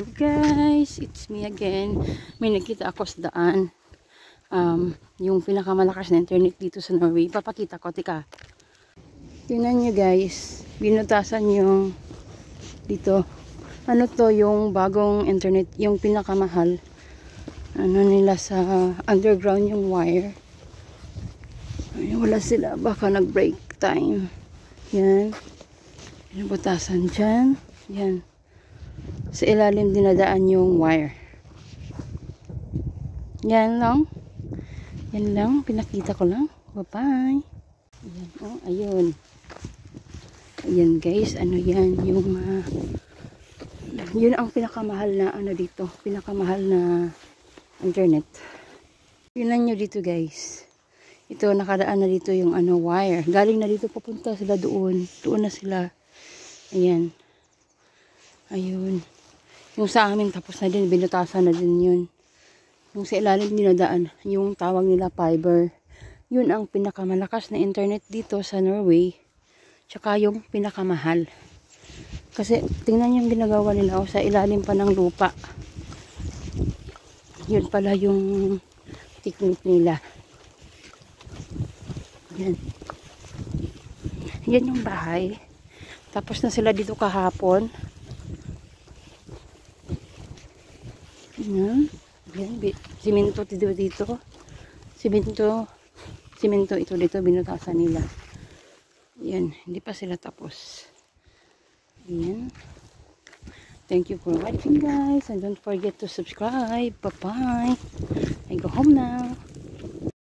Guys, it's me again. May nakita ako sa daan. Yung pinakamalakas na internet dito sa Norway. Papakita ko, tika. Tingnan nyo guys. Binutasan yung dito. Ano to yung bagong internet, yung pinakamahal. Ano nila sa underground yung wire. Ay, wala sila. Baka nag-break time. Yan. Binutasan dyan. Yan. Sa ilalim dinadaan yung wire. Yan lang. Yan lang. Pinakita ko lang. Bye-bye. Ayan. Oh, ayun. Ayan guys. Ano yan? Yung yun ang pinakamahal na ano dito. Pinakamahal na internet. Tingnan nyo dito guys. Ito nakadaan na dito yung ano wire. Galing na dito papunta sila doon. Doon na sila. Ayan. Ayun. Yung sa amin tapos na din, binutasan na din yun. Yung sa ilalim dinadaan, yung tawag nila fiber. Yun ang pinakamalakas na internet dito sa Norway. Tsaka yung pinakamahal. Kasi tingnan yung ginagawa nila sa ilalim pa ng lupa. Yun pala yung technique nila. Yan. Yan yung bahay. Tapos na sila dito kahapon. Yan. Yan. Simento dito. Simento ito dito. Binutasan nila. Yan. Hindi pa sila tapos. Yan. Thank you for watching guys. And don't forget to subscribe. Bye-bye. I go home now.